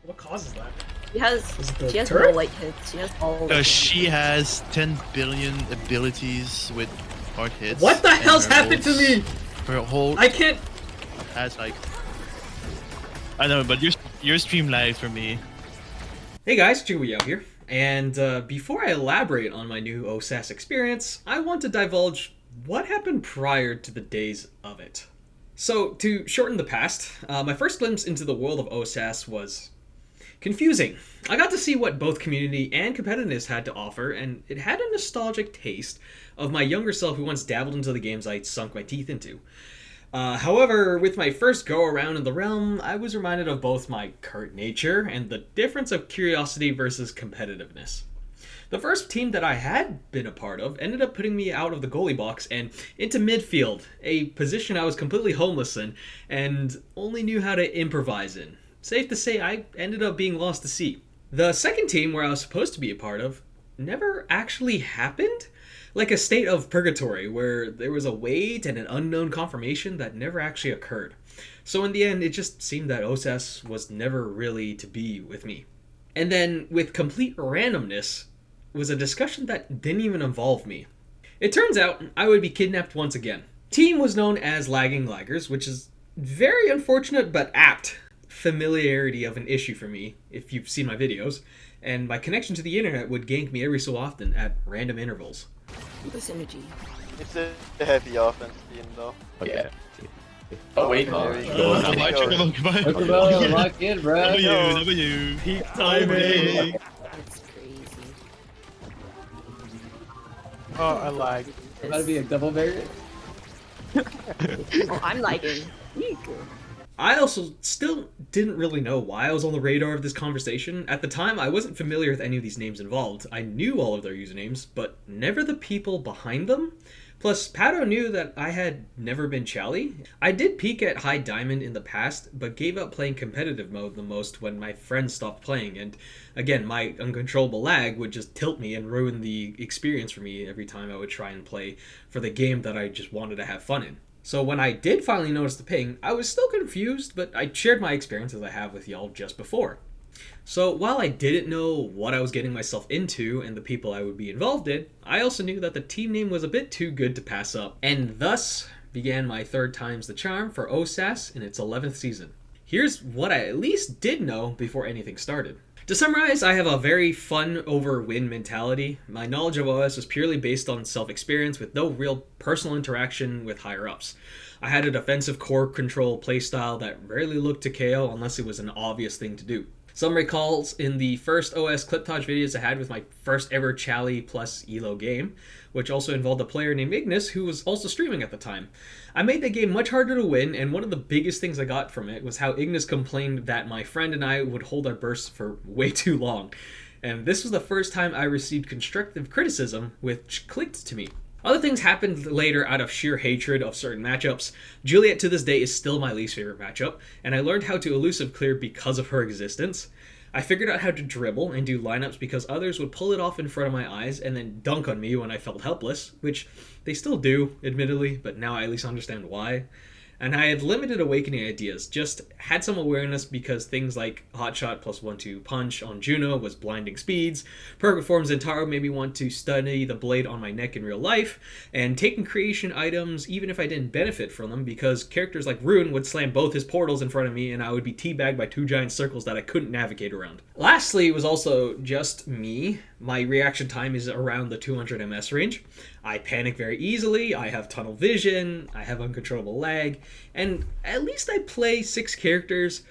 What causes that? She has Is it the she has turret? no light hits. She has all. light hits. She has 10 billion abilities with hard hits. What the and hell's her happened to ults- me? Her whole I can't. has like. I know, but your stream lags for me. Hey guys, Chewy out here. And before I elaborate on my new OSAS experience, I want to divulge what happened prior to the days of it. So, to shorten the past, my first glimpse into the world of OSAS was confusing. I got to see what both community and competitiveness had to offer, and it had a nostalgic taste of my younger self who once dabbled into the games I sunk my teeth into. However, with my first go around in the realm, I was reminded of both my current nature and the difference of curiosity versus competitiveness. The first team that I had been a part of ended up putting me out of the goalie box and into midfield, a position I was completely homeless in and only knew how to improvise in. Safe to say, I ended up being lost to sea. The second team, where I was supposed to be a part of, never actually happened. Like a state of purgatory, where there was a wait and an unknown confirmation that never actually occurred. So in the end, it just seemed that OSAS was never really to be with me. And then, with complete randomness, was a discussion that didn't even involve me. It turns out I would be kidnapped once again. Team was known as Lagging Laggers, which is very unfortunate but apt familiarity of an issue for me, if you've seen my videos, and my connection to the internet would gank me every so often at random intervals. The synergy. It's a heavy offense team though. Okay. Oh wait, There we no. go. Goodbye, goodbye. Pokeball, lock in, bro. W. Peak timing! That's crazy. Oh, I lag. About to be a double variant. Oh, I'm lagging. Eek. I also still didn't really know why I was on the radar of this conversation. At the time, I wasn't familiar with any of these names involved. I knew all of their usernames, but never the people behind them. Plus, Pato knew that I had never been Chally. I did peak at High Diamond in the past, but gave up playing competitive mode the most when my friends stopped playing, and again, my uncontrollable lag would just tilt me and ruin the experience for me every time I would try and play for the game that I just wanted to have fun in. So when I did finally notice the ping, I was still confused, but I shared my experience as I have with y'all just before. So while I didn't know what I was getting myself into and the people I would be involved in, I also knew that the team name was a bit too good to pass up, and thus began my third time's the charm for OSAS in its 11th season. Here's what I at least did know before anything started. To summarize, I have a very fun over win mentality. My knowledge of OS was purely based on self-experience with no real personal interaction with higher-ups. I had a defensive core control playstyle that rarely looked to KO unless it was an obvious thing to do. Some recalls in the first OS cliptage videos I had with my first ever Chally plus Elo game, which also involved a player named Ignis who was also streaming at the time. I made that game much harder to win, and one of the biggest things I got from it was how Ignis complained that my friend and I would hold our bursts for way too long. And this was the first time I received constructive criticism, which clicked to me. Other things happened later out of sheer hatred of certain matchups. Juliet to this day is still my least favorite matchup, and I learned how to elusive clear because of her existence. I figured out how to dribble and do lineups because others would pull it off in front of my eyes and then dunk on me when I felt helpless, which they still do, admittedly, but now I at least understand why. And I had limited awakening ideas, just had some awareness because things like Hotshot plus 1-2 punch on Juno was blinding speeds, Permaform Zentaro made me want to study the blade on my neck in real life, and taking creation items even if I didn't benefit from them because characters like Rune would slam both his portals in front of me and I would be teabagged by two giant circles that I couldn't navigate around. Lastly, it was also just me. My reaction time is around the 200 ms range. I panic very easily, I have tunnel vision, I have uncontrollable lag, and at least I play 6 characters,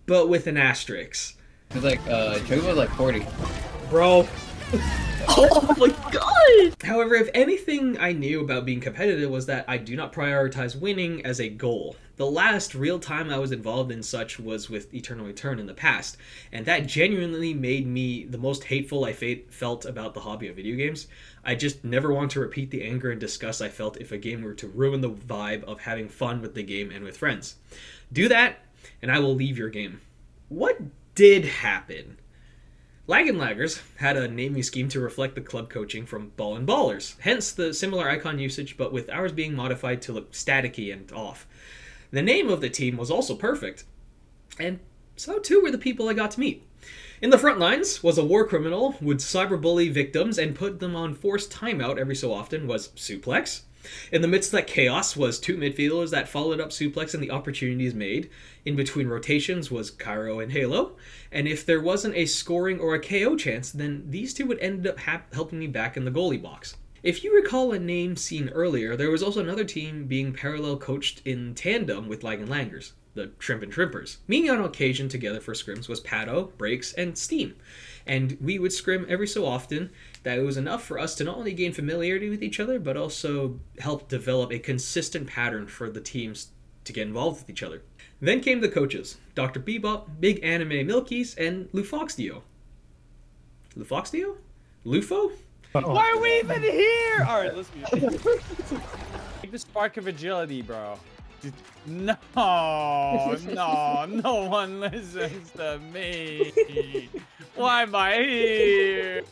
but with an asterisk. It's like, Chocobo was like 40. Bro. Oh my god! However, if anything I knew about being competitive was that I do not prioritize winning as a goal. The last real time I was involved in such was with Eternal Return in the past, and that genuinely made me the most hateful I felt about the hobby of video games. I just never want to repeat the anger and disgust I felt if a game were to ruin the vibe of having fun with the game and with friends. Do that, and I will leave your game. What did happen? Laggin' Laggers had a naming scheme to reflect the club coaching from Ball and Ballers, hence the similar icon usage, but with ours being modified to look staticky and off. The name of the team was also perfect, and so too were the people I got to meet. In the front lines was a war criminal, would cyberbully victims and put them on forced timeout every so often, was Suplex. In the midst of that chaos was two midfielders that followed up Suplex and the opportunities made. In between rotations was Cairo and Halo. And if there wasn't a scoring or a KO chance, then these two would end up helping me back in the goalie box. If you recall a name seen earlier, there was also another team being parallel coached in tandem with Lag and Langers, the Shrimp and Shrimpers. Meeting on occasion together for scrims was Pato, Breaks, and Steam. And we would scrim every so often that it was enough for us to not only gain familiarity with each other, but also help develop a consistent pattern for the teams to get involved with each other. Then came the coaches, Dr. Bebop, Big Anime Milkies, and Lufoxdio. Lufoxdio? Lufo? Why are we even here? Alright, let's be. Take the spark of agility, bro. No, no one listens to me. Why am I here?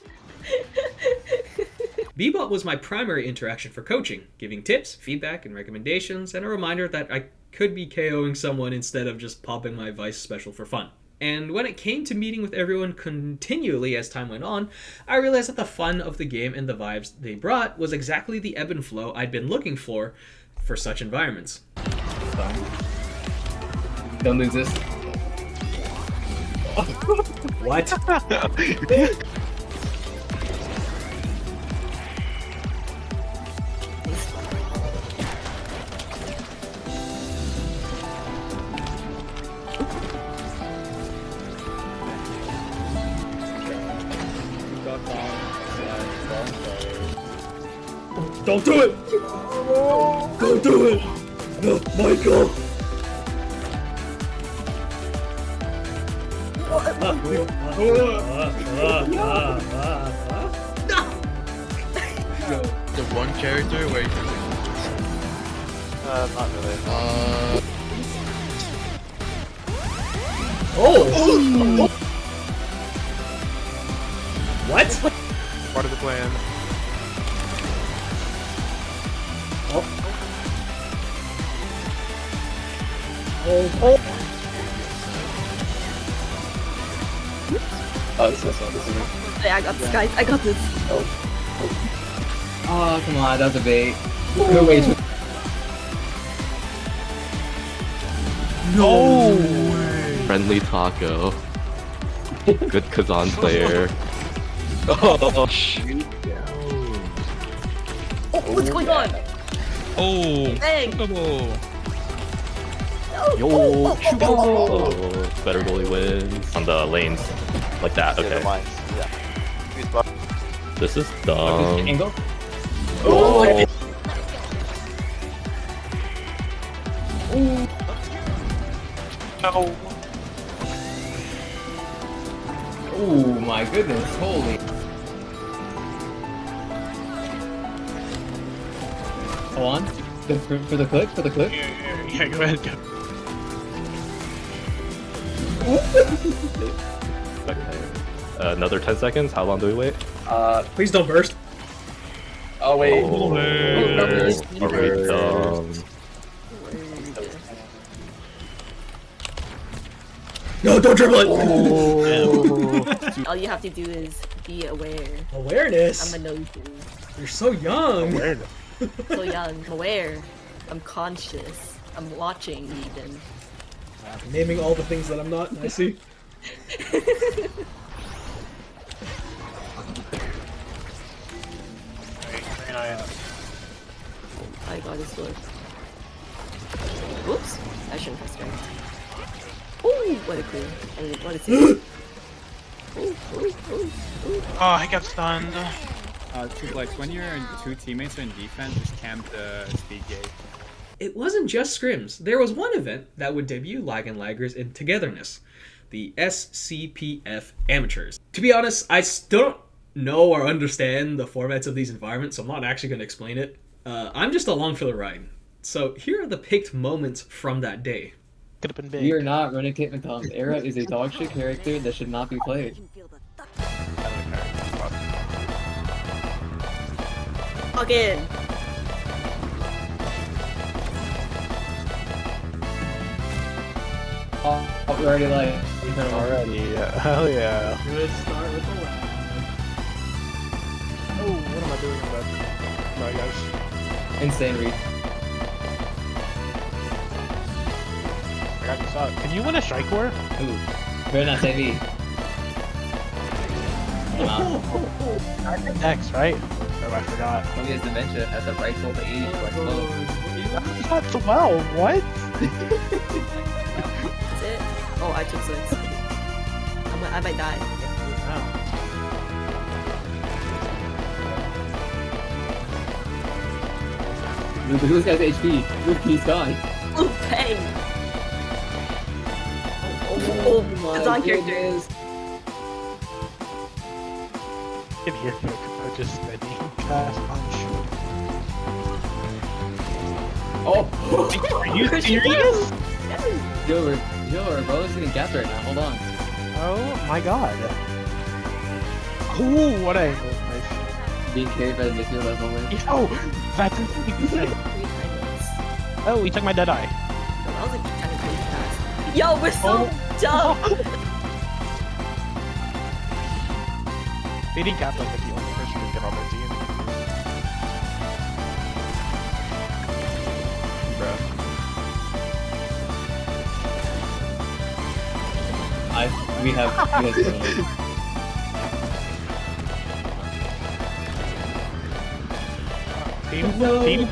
Bebop was my primary interaction for coaching, giving tips, feedback, and recommendations, and a reminder that I could be KOing someone instead of just popping my Vice special for fun. And when it came to meeting with everyone continually as time went on, I realized that the fun of the game and the vibes they brought was exactly the ebb and flow I'd been looking for such environments. Don't lose this. What? Don't do it! Don't do it! No, Michael! The one character where you Not really. Oh! What? Part of the plan. Oh, this is Yeah, I got this, guys. I got this. Oh, come on, that's a bait. Good way to. Friendly taco. Good Kazan player. Oh, shoot. Oh, what's going on? Oh, Bang! oh. Yo, better goalie wins on the lanes like that. Yeah, the Okay, lines. Yeah. Sweet spot. this is dumb. Angle? Oh, No. Oh my goodness, holy. Go on. For the click, for the click. Yeah, go ahead. Go. okay. Another 10 seconds. How long do we wait? Please don't burst. Oh wait. Oh, Oh, are we dumb? No, don't dribble it! All you have to do is be aware. Awareness? I'm a nosy. You're so young. So young. I'm aware. I'm conscious. I'm watching even. Naming all the things that I'm not, I see. I got this one. Whoops. I shouldn't have started. Ooh, what a clue. I mean, what a save. Ooh. Oh, I got stunned. Like when your two teammates are in defense, just camp the speed gate. It wasn't just scrims. There was one event that would debut Lag and Laggers in Togetherness, the SCPF Amateurs. To be honest, I still don't know or understand the formats of these environments, so I'm not actually going to explain it. I'm just along for the ride. So here are the picked moments from that day. Could have been big. We are not running Kit McCombs. Era is a dogshit character that should not be played. Log in. Oh, we're already like. Already, hell yeah. Good start with the lab. Oh, what am I doing in that? Sorry, guys. Insane read. I got this up. Can you win a strike war? Ooh. Better not say me. Next, right? Oh, I forgot. He has dementia as a rifle to age like close. Not 12, what? That's it? Oh, I took 6. I might die. Look at this guy's HP. Look, he's gone. Oh, bang! Oh, it's on character. Get here, quick. I just steady. Fast punch. Oh! Are you serious? Yo, we're both getting gapped right now. Hold on. Oh my god. Ooh, what a angle. Nice. Being carried by the midfield as always. Yo, that's insane. 3 timeless. Oh, he took my dead eye. That was like kind of crazy fast. Yo, we're so dumb! Beating Kaplan is the only person who can get on their team. Bro. We have Team? No. Team?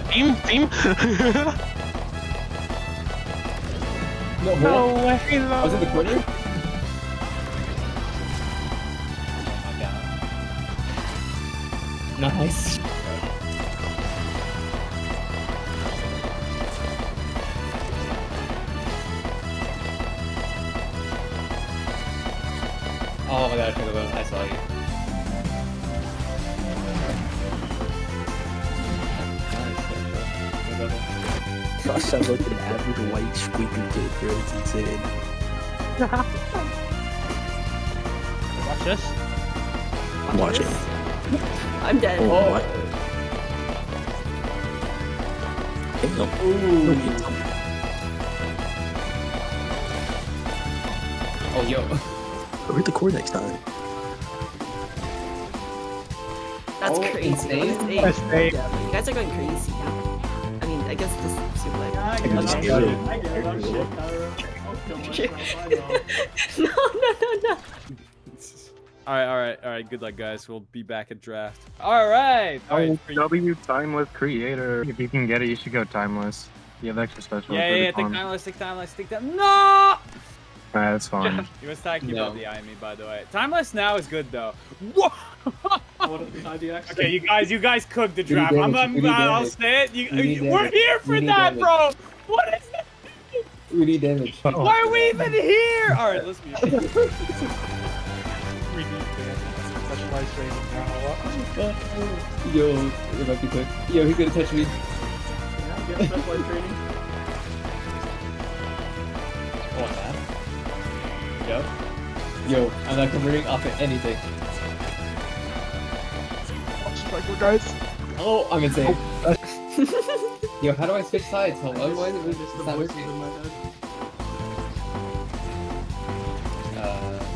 no, No way, I was in the corner. Nice. Oh my god, I took a bone. I saw you. Gosh, I look an average white squeaky kid, bro. It's insane. Watch this. Watch it. I'm dead. Oh, what? Oh, yo. Go hit the core next time. That's Oh, crazy. insane. What is eight? That's eight. You guys are going crazy. I mean, I guess this seems like. I get it. just I do get it. it. I get it. I'm shit, Kyra. I'll kill myself. I know. No. Alright, good luck, guys. We'll be back at draft. Alright! Alright. W timeless creator. If you can get it, you should go timeless. You have extra special. Yeah, take timeless, take timeless, take that. No! Alright, that's fine. He was talking No. about the enemy, by the way. Timeless now is good, though. Whoa! What is the IDX? Okay, you guys cooked the We need draft. damage, we need I'll damage. say it. We need We're damage. here for We need that, damage. bro! What is that? We need damage. Why are we even here? Alright, let's be. We need specialized training now. Yo, it might be quick. Yo, he's gonna touch me. Yeah, get specialized training. Oh, that. Yo. Yo, I'm not converting off of anything. Strike war, guys. Oh, I'm insane. Yo, how do I switch sides? Hello? Why is it It's the not voices working? in my head.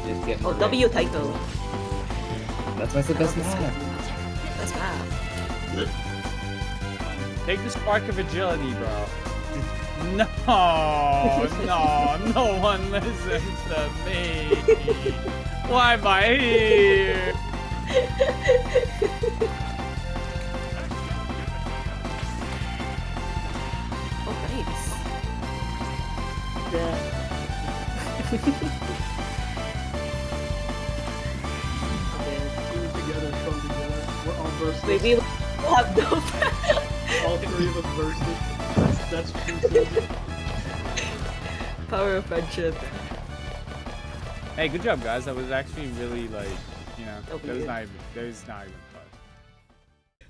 Just get Oh, more W typo. That's why I said that's mad. That's bad. Take the spark of agility, bro. No, no one listens to me. Why am I here? Oh, nice. Team together, come together. We're all versus. Wait, we have no. All three of us versus. That's true. Power of friendship. Hey, good job, guys. That was actually really like, Oh, that was yeah. not even fun.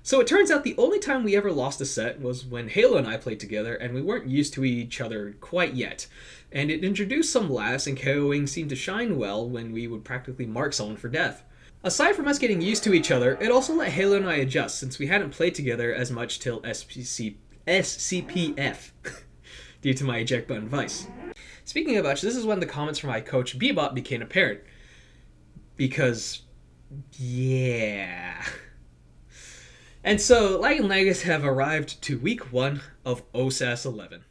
So it turns out the only time we ever lost a set was when Halo and I played together, and we weren't used to each other quite yet. And it introduced some laughs, and KOing seemed to shine well when we would practically mark someone for death. Aside from us getting used to each other, it also let Halo and I adjust, since we hadn't played together as much till SCPF, due to my eject button vice. Speaking of which, this is when the comments from my coach Bebop became apparent. Because, yeah. And so, Light and Legacy have arrived to week 1 of OSAS 11.